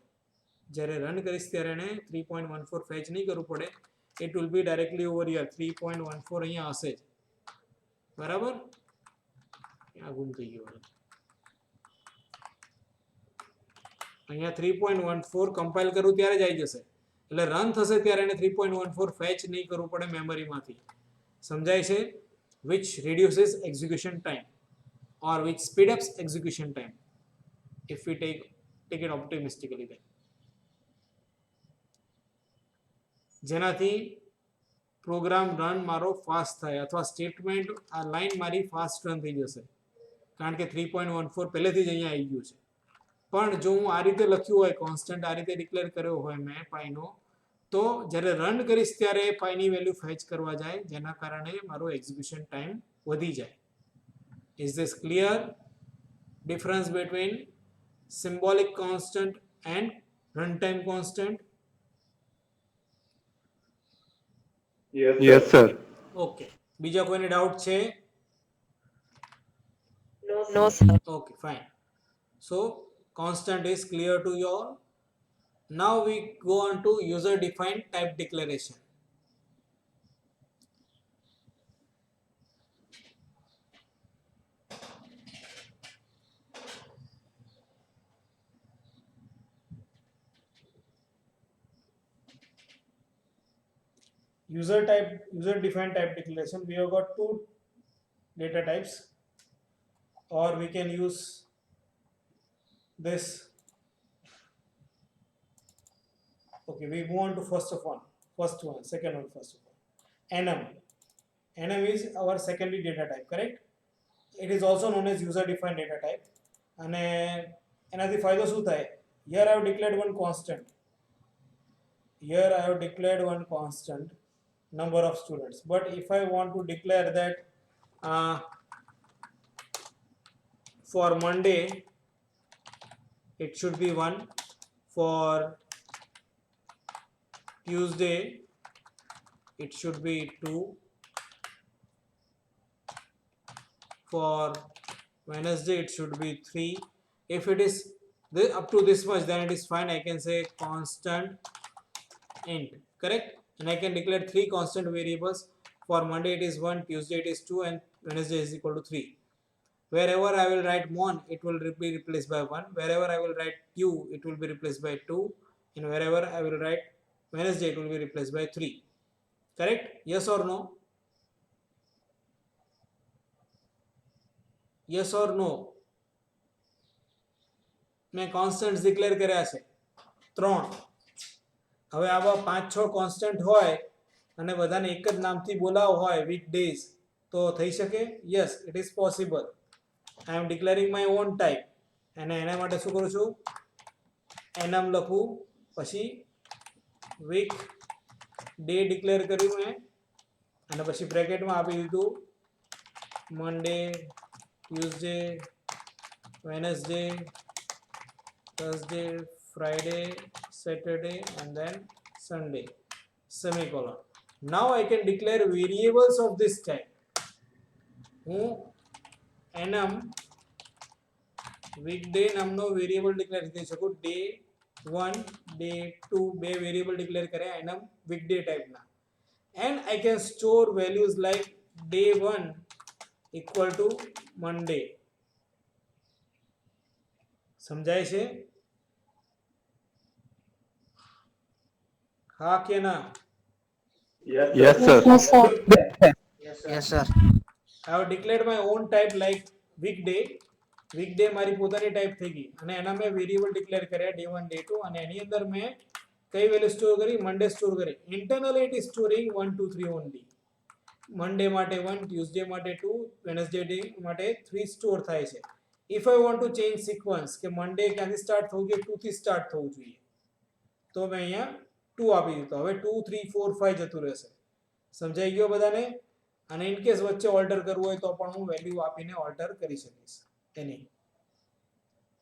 જ્યારે રન કરીશ ત્યારે એને 3.14 ફેચ નહીં કરવું પડે. It will be directly over here 3.14 અહીંયા હશે જ. બરાબર? આ ગુમ થઈ ગયું. અહીંયા 3.14 કમ્પાઇલ કરું ત્યારે જ આવી જશે. એટલે રન થશે ત્યારે એને 3.14 ફેચ નહીં કરવું પડે મેમરીમાંથી. સમજાય છે? which reduces execution time or which speed ups execution time if we take it optimistically then. જેનાથી પ્રોગ્રામ રન મારો ફાસ્ટ થાય અથવા સ્ટેટમેન્ટ આ લાઈન મારી ફાસ્ટ રન થઈ જશે કારણ કે 3.14 પહેલેથી જ અહીંયા આવી ગયું છે. પણ જો હું આ રીતે લખ્યું હોય, કોન્સ્ટન્ટ આ રીતે ડિક્લેર કર્યો હોય મેં પાઈનો, તો જ્યારે રન કરીશ ત્યારે પાઈની વેલ્યુ ફેચ કરવા જાય, જેના કારણે મારો એક્ઝિક્યુશન ટાઈમ વધી જાય. Is this clear? Difference between symbolic constant and run time constant? Yes, sir. Okay. બીજા કોઈને ડાઉટ છે? No, sir. Okay, fine. So constant is clear to you all. Now we go on to user defined type declaration. User defined type declaration, we have got two data types, or we can use this. Okay, we move on to second one first of all. Enum is our secondary data type, correct? It is also known as user defined data type. And એનાથી ફાયદો શું થાય? Here I have declared one constant. Number of students. But if I want to declare that for Monday it should be 1, for Tuesday it should be 2, for Wednesday it should be 3. If it is up to this much, then it is fine. I can say constant int, correct? And I can declare 3 constant variables. For Monday it is 1, Tuesday it is 2, and Wednesday is equal to 3. Wherever I will write mon, it will be replaced by 1. Wherever I will write q, it will be replaced by 2. And wherever I will write Wednesday, it will be replaced by 3. Correct? Yes or no? Yes or no? મેં constants declare કર્યા છે 3. હવે આવા 5-6 constant હોય અને બધાને એક જ નામથી બોલાવો હોય વીક ડેઝ, તો થઈ શકે? Yes, it is possible. I am declaring my own type, અને એના માટે શું કરું છું? એનમ લખું, પછી વીક ડે ડિક્લેર કર્યું મેં, અને પછી બ્રેકેટમાં આપી દીધું Monday, Tuesday, Wednesday, Thursday, Friday, Saturday, and then Sunday, semicolon. Now I can declare variables of this type. હું enum weekday નામનો વેરિયેબલ ડિક્લેર કરી શકું. day 1, day 2 બે વેરિયેબલ ડિક્લેર કર્યા enum weekday ટાઈપના. And I can store values like day 1 equal to Monday. સમજાય છે? હા કે ના? Yes, sir. Yes, sir. Yes sir. I have declared my own type like weekday. weekday મારી પોતાની ટાઈપ થઈ ગઈ અને એના મેં વેરિયેબલ ડિક્લેર કર્યા day1 day2 અને એની અંદર મેં કઈ વેલ્યુ સ્ટોર કરી? મંડે સ્ટોર કરી. Internally it is storing 1 2 3 only. Monday માટે 1, ટ્યુઝડે માટે 2, વેનસડે માટે 3 સ્ટોર થાય છે. If I want to change sequence કે મંડે ક્યાંથી સ્ટાર્ટ થવું જોઈએ? 2 થી સ્ટાર્ટ થવું જોઈએ, તો મેં અહીંયા 2 આપી દીધો. હવે 2 3 4 5 જતું રહેશે. સમજાઈ ગયો બધાને? અને ઇન કેસ વચ્ચે ઓલ્ટર કરવું હોય તો પણ હું વેલ્યુ આપીને ઓલ્ટર કરી શકીશ. એની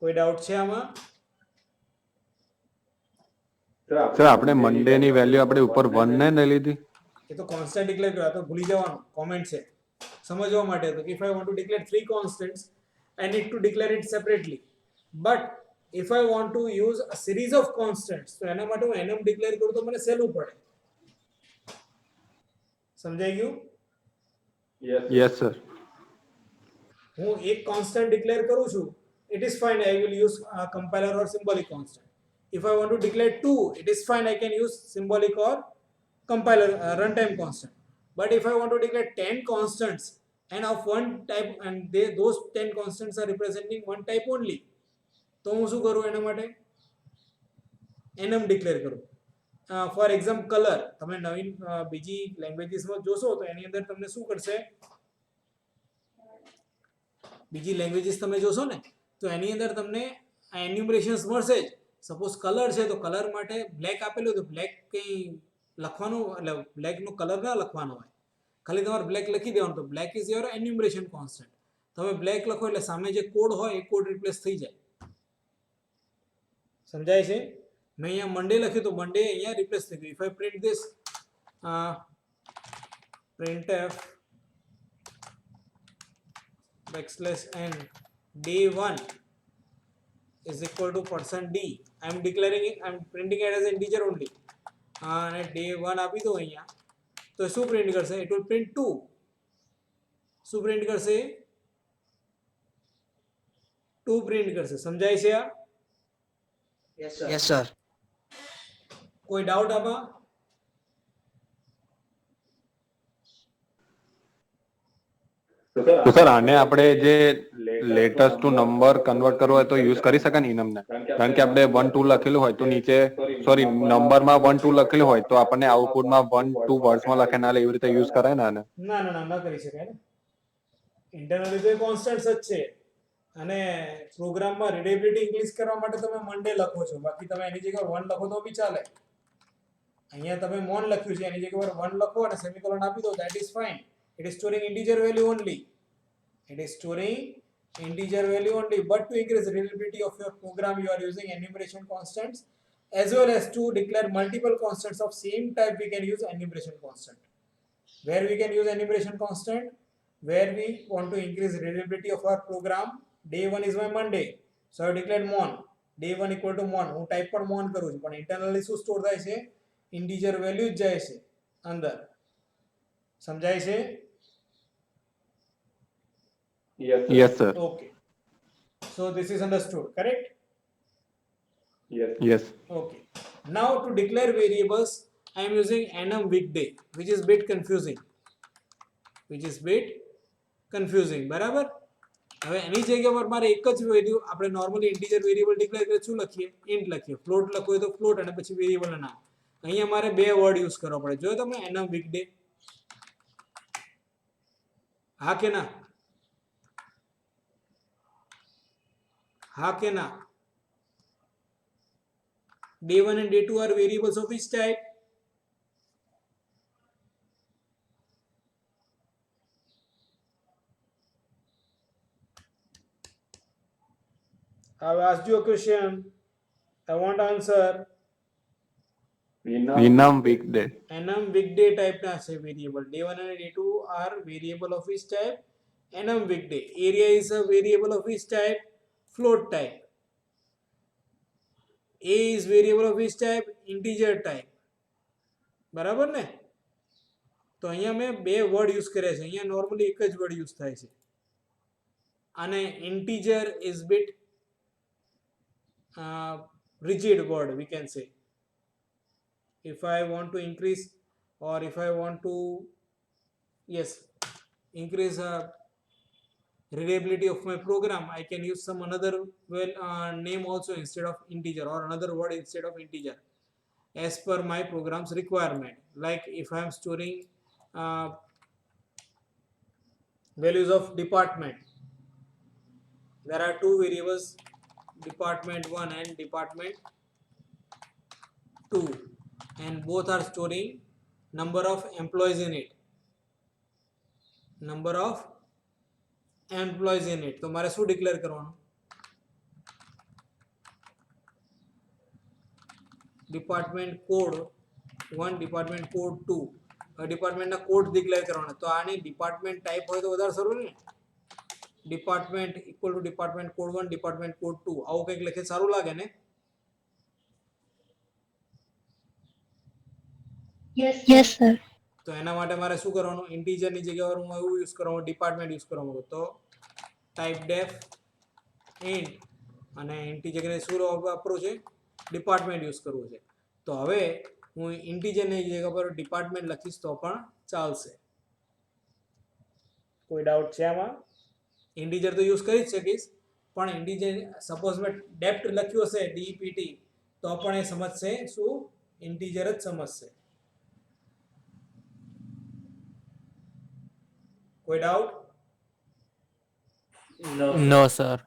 કોઈ ડાઉટ છે આમાં? સર આપણે મંડે ની વેલ્યુ આપણે ઉપર 1 ને લઈ લીધી. એ તો કોન્સ્ટન્ટ ડિક્લેર કર્યો તો ભૂલી જવાનું. કોમેન્ટ છે સમજવા માટે. તો if I want to declare 3 constants I need to declare it separately, but if I want to use a series of constants તો એના માટે હું enum declare કરું તો મને સહેલું પડે. સમજાઈ ગયું? Yes, sir. હું એક કોન્સ્ટન્ટ ડિક્લેર કરું છું, it is fine, I will use compiler or symbolic constant. If I want to declare 2, it is fine, I can use symbolic or compiler runtime constant. But if I want to declare 10 constants and of one type and those 10 constants are representing one type only, તો હું શું કરું એના માટે? enum declare કરું. For example colour, તમે નવીન બીજી લેંગ્વેજીસમાં જોશો તો એની અંદર તમને શું કરશે? બીજી લેંગ્વેજીસ તમે જોશો ને તો એની અંદર તમને આ એન્યુમરેશન્સ મળશે જ. સપોઝ કલર છે તો કલર માટે બ્લેક આપેલું તો બ્લેક કંઈ લખવાનું, એટલે બ્લેકનો કલર ના લખવાનો હોય, ખાલી તમારે બ્લેક લખી દેવાનું. તો black is your enumeration constant. તમે બ્લેક લખો એટલે સામે જે કોડ હોય એ કોડ રિપ્લેસ થઈ જાય. સમજાય છે? મેં અહીંયા મંડે લખ્યું તો મંડે અહીંયા રિપ્લેસ થઈ ગયું. If I print this printf \n day1 is equal to %d, I am declaring it, I am printing it as an integer only. અને day1 આપી દો અહીંયા તો શું પ્રિન્ટ કરશે? it will print 2. શું પ્રિન્ટ કરશે? 2 પ્રિન્ટ કરશે. સમજાય છે આ? Yes sir. કોઈ ડાઉટ આમાં? તો સર આને આપણે જે લેટર્સ ટુ નંબર કન્વર્ટ કરવો હોય તો યુઝ કરી શકાય ને enum ને? કારણ કે આપણે 1 2 લખેલું હોય તો નીચે નંબરમાં 1 2 લખેલું હોય તો આપણને આઉટપુટમાં 1 2 વર્ડ્સમાં લખે ના એવી રીતે યુઝ કરાય ને આને? ના ના ના ના કરી શકાય ને. ઇન્ટરનલી તો કોન્સ્ટન્ટ્સ જ છે અને પ્રોગ્રામમાં રીડેબિલિટી ઇન્ક્રીઝ કરવા માટે તમે મંડે લખો છો, બાકી તમે એની જગ્યાએ 1 લખો તો બી ચાલે. અહીંયા તમે મોન લખ્યું છે એની જગ્યાએ 1 લખો અને સેમિકોલન આપી દો, that is fine. It is storing integer value only. It is storing integer value only. But to increase readability of your program, you are using enumeration constants as well as to declare multiple constants of same type. We can use enumeration constant. Where we can use enumeration constant? Where we want to increase readability of our program. Day1 is my Monday, so I declared mon. Day1 equal to mon. હું type પણ mon કરું છું પણ internally શું store થાય છે? Integer value જ જાય છે અંદર. સમજાય છે? Yes, sir. Okay. So this is understood, correct? Yes. Okay. Now to declare variables, I am using enum weekday, which is bit confusing. બરાબર? હવે એની જગ્યા પર મારે એક જ વેલ્યુ, આપણે નોર્મલી ઇન્ટીજર વેરિયેબલ ડિક્લેર કરીએ શું લખીએ? ઇન્ટ લખીએ. ફ્લોટ લખવું હોય તો ફ્લોટ અને પછી વેરિયેબલ નામ. અહીંયા મારે બે વર્ડ યુઝ કરવા પડે. જો તમે enum weekday, હા કે ના? હા કે ના? day1 and day2 are variables of which type? I have asked you a question. I want answer. enum weekday. enum weekday type ના છે variable. day1 and day2 are variable of which type? enum weekday. Area is a variable of which type? Float type. A is variable of which type? Integer type. બરાબર ને? તો અહીંયા મેં બે word use કર્યા છે. અહીંયા નોર્મલી એક જ વર્ડ યુઝ થાય છે. અને integer is bit rigid word, we can say. if I want to increase, or if I want to, yes, increase reliability of my program, I can use some another name also instead of integer, or another word instead of integer, as per my program's requirement. Like if I am storing values of department, there are two variables, department 1 and department 2, and both are storing number of employees in it, number of employees in it. તો મારે શું declare કરવાનું? Department code 1, department code 2. હવે ડિપાર્ટમેન્ટના code declare કરવાના, તો આની department type હોય તો વધારે સારું ને. Department equal to department code 1, department code 2, આવું કંઈક લખે સારું લાગે ને? Yes, sir. તો એના માટે મારે શું કરવાનું? ઇન્ટીજરની જગ્યાએ હું એવું યુઝ કરવાનું, ડિપાર્ટમેન્ટ યુઝ કરવાનું. તો ટાઈપ ડેફ ઇન્ટ, અને ઇન્ટીજર જગ્યાએ શું વાપરવું છે? ડિપાર્ટમેન્ટ યુઝ કરવું છે. તો હવે હું ઇન્ટીજરની જગ્યા પર ડિપાર્ટમેન્ટ લખીશ તો પણ ચાલશે. કોઈ ડાઉટ છે આમાં? ઇન્ટીજર તો યુઝ કરી જ શકીશ, પણ ઇન્ટીજર સપોઝ મેં ડેપ્ટ લખ્યું હશે DEPT, તો પણ એ સમજશે શું? ઇન્ટીજર જ સમજશે. કોઈ doubt? No, sir.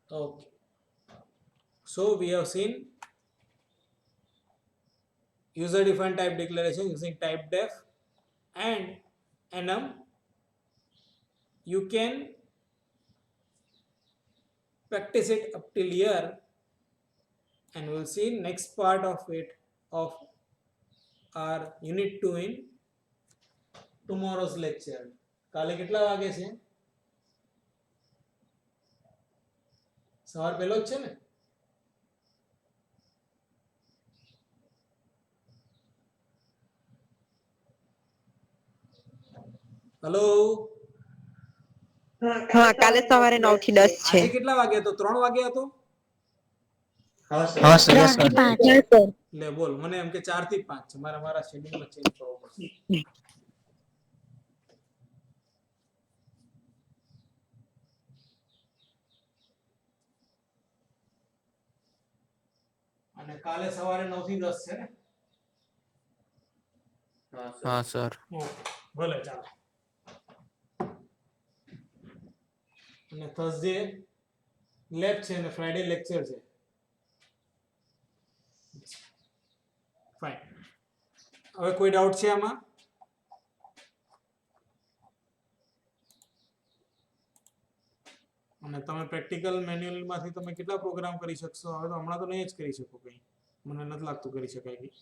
Okay. So we have seen user defined type declaration using type def and enum. You can practice it up till here, and we'll see next part of it of our unit 2 in tomorrow's lecture. કાલે કેટલા વાગે છે? સવાર પહેલો જ છે ને? Hello, હા કાલે સવારે 9 થી 10 છે. આજે કેટલા વાગ્યા હતો? 3 વાગ્યા હતો? હા સર, 3 થી 5. લે બોલ, મને એમ કે 4 થી 5 છે. મારા શેડ્યુલમાં ચેન્જ કરવો પડશે. અને કાલે સવારે 9 થી 10 છે ને? हाँ सर. ભલે, ચાલો. અને થર્સડે લેબ છે અને ફ્રાઈડે લેક્ચર છે. ફાઇન. હવે કોઈ ડાઉટ છે આમાં? અને તમે પ્રેક્ટિકલ મેન્યુઅલમાંથી તમે કેટલા પ્રોગ્રામ કરી શકશો? હવે તો હમણાં તો નહીં જ કરી શકો કંઈ, મને નથી લાગતું કરી શકાય કંઈ.